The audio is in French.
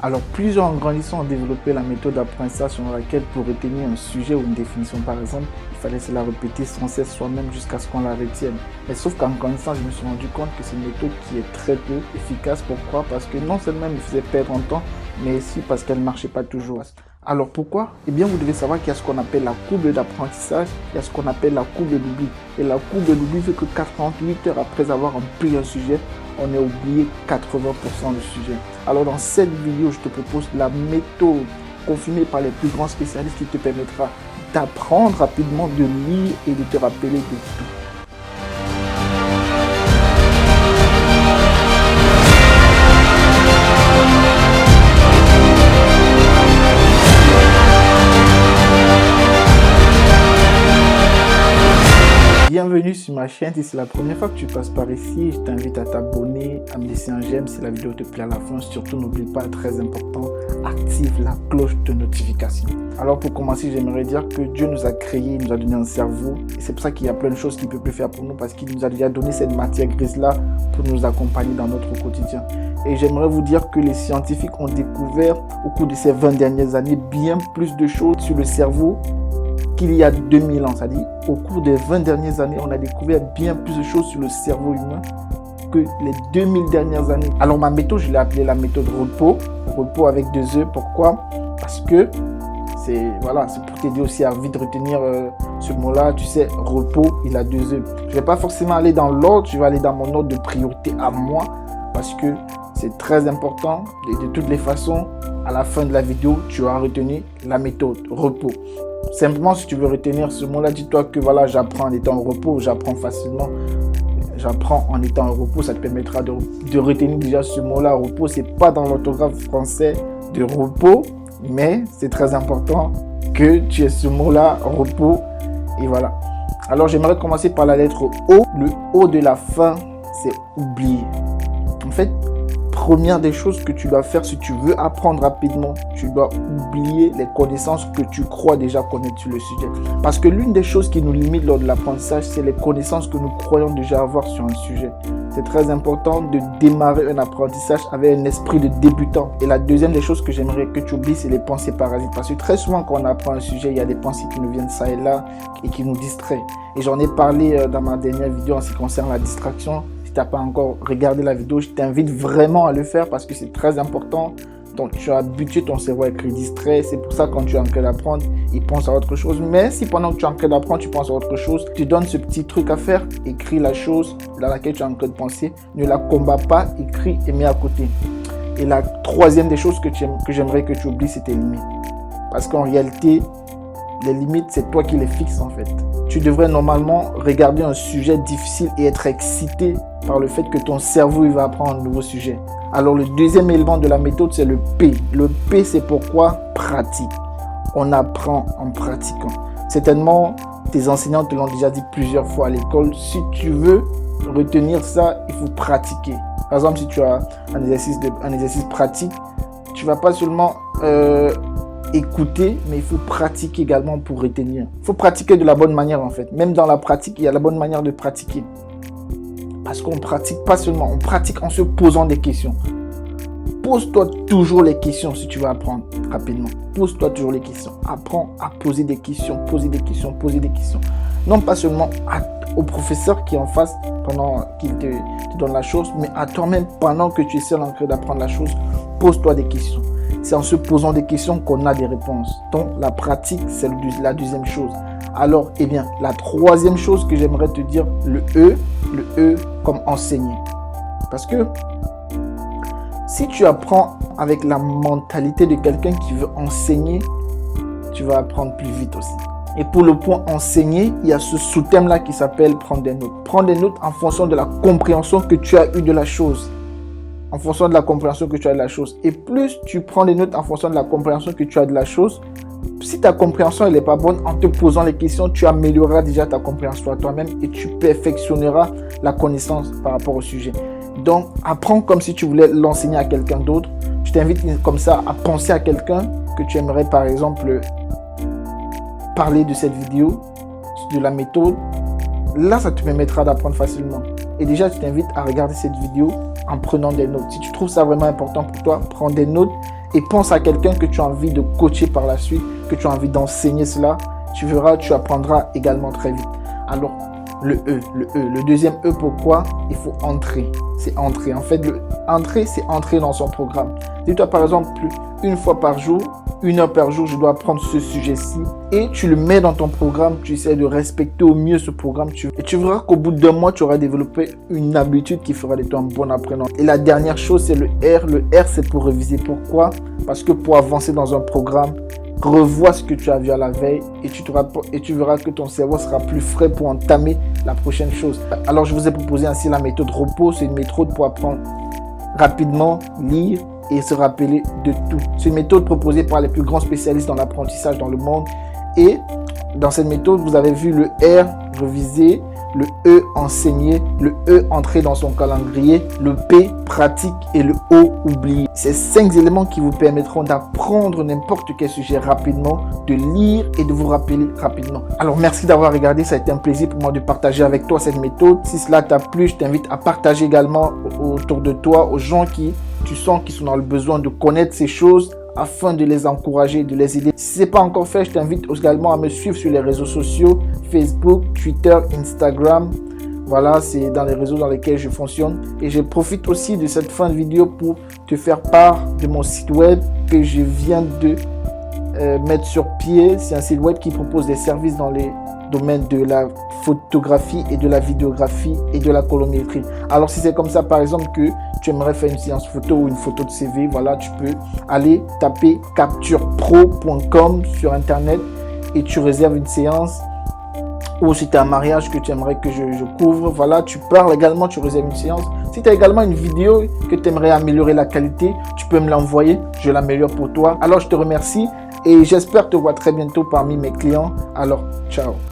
Alors, plusieurs en grandissant ont développé la méthode d'apprentissage selon laquelle pour retenir un sujet ou une définition, par exemple, il fallait se la répéter sans cesse soi-même jusqu'à ce qu'on la retienne. Mais sauf qu'en grandissant, je me suis rendu compte que c'est une méthode qui est très peu efficace. Pourquoi? Parce que non seulement elle me faisait perdre un temps, mais aussi parce qu'elle ne marchait pas toujours. Alors pourquoi? Eh bien, vous devez savoir qu'il y a ce qu'on appelle la courbe d'apprentissage, il y a ce qu'on appelle la courbe de l'oubli. Et la courbe de l'oubli fait que 48 heures après avoir appris un sujet, on a oublié 80% du sujet. Alors dans cette vidéo, je te propose la méthode confirmée par les plus grands spécialistes qui te permettra d'apprendre rapidement, de lire et de te rappeler de tout. Bienvenue sur ma chaîne, si c'est la première fois que tu passes par ici, je t'invite à t'abonner, à me laisser un j'aime si la vidéo te plaît à la fin. Surtout n'oublie pas, très important, active la cloche de notification. Alors pour commencer, j'aimerais dire que Dieu nous a créé, il nous a donné un cerveau. Et c'est pour ça qu'il y a plein de choses qu'il ne peut plus faire pour nous parce qu'il nous a déjà donné cette matière grise-là pour nous accompagner dans notre quotidien. Et j'aimerais vous dire que les scientifiques ont découvert au cours de ces 20 dernières années bien plus de choses sur le cerveau qu'il y a 2000 ans. C'est-à-dire, au cours des 20 dernières années, on a découvert bien plus de choses sur le cerveau humain que les 2000 dernières années. Alors, ma méthode, je l'ai appelée la méthode repos. Repos avec 2 E. Pourquoi? Parce que c'est pour t'aider aussi à vite retenir ce mot-là. Tu sais, repos, il a 2 E. Je ne vais pas forcément aller dans l'ordre, je vais aller dans mon ordre de priorité à moi parce que c'est très important. De toutes les façons, à la fin de la vidéo, tu auras retenu la méthode repos. Simplement, si tu veux retenir ce mot-là, dis-toi que voilà, j'apprends en étant au repos, j'apprends facilement. J'apprends en étant au repos, ça te permettra de retenir déjà ce mot-là. Repos, c'est pas dans l'orthographe français de repos, mais c'est très important que tu aies ce mot-là, repos. Et voilà. Alors, j'aimerais commencer par la lettre O. Le O de la fin, c'est oublier. En fait, première des choses que tu dois faire si tu veux apprendre rapidement, tu dois oublier les connaissances que tu crois déjà connaître sur le sujet. Parce que l'une des choses qui nous limite lors de l'apprentissage, c'est les connaissances que nous croyons déjà avoir sur un sujet. C'est très important de démarrer un apprentissage avec un esprit de débutant. Et la deuxième des choses que j'aimerais que tu oublies, c'est les pensées parasites. Parce que très souvent, quand on apprend un sujet, il y a des pensées qui nous viennent ça et là et qui nous distraient. Et j'en ai parlé dans ma dernière vidéo en ce qui concerne la distraction. Si tu n'as pas encore regardé la vidéo, je t'invite vraiment à le faire parce que c'est très important. Donc, tu as habitué ton cerveau à être distrait. C'est pour ça que quand tu es en train d'apprendre, il pense à autre chose. Mais si pendant que tu es en train d'apprendre, tu penses à autre chose, tu donnes ce petit truc à faire, écris la chose dans laquelle tu es en train de penser. Ne la combats pas, écris et mets à côté. Et la troisième des choses que j'aimerais que tu oublies, c'est tes limites. Parce qu'en réalité, les limites, c'est toi qui les fixes en fait. Tu devrais normalement regarder un sujet difficile et être excité par le fait que ton cerveau il va apprendre un nouveau sujet. Alors le deuxième élément de la méthode, c'est le P. Le P, c'est pourquoi pratique. On apprend en pratiquant. Certainement, tes enseignants te l'ont déjà dit plusieurs fois à l'école. Si tu veux retenir ça, il faut pratiquer. Par exemple, si tu as un exercice pratique, tu ne vas pas seulement écouter, mais il faut pratiquer également pour retenir. Il faut pratiquer de la bonne manière en fait. Même dans la pratique, il y a la bonne manière de pratiquer. Parce qu'on ne pratique pas seulement, on pratique en se posant des questions. Pose-toi toujours les questions si tu veux apprendre rapidement. Pose-toi toujours les questions. Apprends à poser des questions, poser des questions, poser des questions. Non pas seulement au professeur qui est en face pendant qu'il te donne la chose, mais à toi-même pendant que tu es seul en train d'apprendre la chose, pose-toi des questions. C'est en se posant des questions qu'on a des réponses. Donc, la pratique, c'est la deuxième chose. Alors, eh bien, la troisième chose que j'aimerais te dire, le E comme enseigner. Parce que si tu apprends avec la mentalité de quelqu'un qui veut enseigner, tu vas apprendre plus vite aussi. Et pour le point enseigner, il y a ce sous-thème-là qui s'appelle prendre des notes. Prendre des notes en fonction de la compréhension que tu as eue de la chose. En fonction de la compréhension que tu as de la chose. Et plus tu prends des notes en fonction de la compréhension que tu as de la chose, si ta compréhension n'est pas bonne, en te posant les questions, tu amélioreras déjà ta compréhension à toi-même et tu perfectionneras la connaissance par rapport au sujet. Donc, apprends comme si tu voulais l'enseigner à quelqu'un d'autre. Je t'invite comme ça à penser à quelqu'un que tu aimerais par exemple parler de cette vidéo, de la méthode. Là, ça te permettra d'apprendre facilement. Et déjà, je t'invite à regarder cette vidéo en prenant des notes. Si tu trouves ça vraiment important pour toi, prends des notes et pense à quelqu'un que tu as envie de coacher par la suite, que tu as envie d'enseigner cela, tu verras, tu apprendras également très vite. Alors, le deuxième E, pourquoi? Il faut entrer. C'est entrer. En fait, entrer, c'est entrer dans son programme. Dis-toi par exemple, une fois par jour, 1 heure par jour, je dois apprendre ce sujet-ci. Et tu le mets dans ton programme, tu essaies de respecter au mieux ce programme. Et tu verras qu'au bout d'1 mois, tu auras développé une habitude qui fera de toi un bon apprenant. Et la dernière chose, c'est le R. Le R, c'est pour réviser. Pourquoi? Parce que pour avancer dans un programme, revois ce que tu as vu à la veille et tu verras que ton cerveau sera plus frais pour entamer la prochaine chose. Alors, je vous ai proposé ainsi la méthode repos. C'est une méthode pour apprendre rapidement, lire et se rappeler de tout. C'est une méthode proposée par les plus grands spécialistes dans l'apprentissage dans le monde. Et dans cette méthode, vous avez vu le R, réviser, le E, enseigner, le E, entrer dans son calendrier, le P, pratique et le O, oublier. Ces 5 éléments qui vous permettront d'apprendre n'importe quel sujet rapidement, de lire et de vous rappeler rapidement. Alors merci d'avoir regardé, ça a été un plaisir pour moi de partager avec toi cette méthode. Si cela t'a plu, je t'invite à partager également autour de toi aux gens qui tu sens qu'ils sont dans le besoin de connaître ces choses afin de les encourager, de les aider. Si ce n'est pas encore fait, je t'invite également à me suivre sur les réseaux sociaux, Facebook, Twitter, Instagram. Voilà, c'est dans les réseaux dans lesquels je fonctionne. Et je profite aussi de cette fin de vidéo pour te faire part de mon site web que je viens de mettre sur pied. C'est un site web qui propose des services dans les domaines de la photographie et de la vidéographie et de la colorimétrie. Alors si c'est comme ça par exemple que tu aimerais faire une séance photo ou une photo de CV, voilà, tu peux aller taper capturepro.com sur internet et tu réserves une séance. Ou si tu as un mariage que tu aimerais que je couvre, voilà, tu parles également, tu réserves une séance. Si tu as également une vidéo que tu aimerais améliorer la qualité, tu peux me l'envoyer, je l'améliore pour toi. Alors je te remercie et j'espère te voir très bientôt parmi mes clients. Alors, ciao.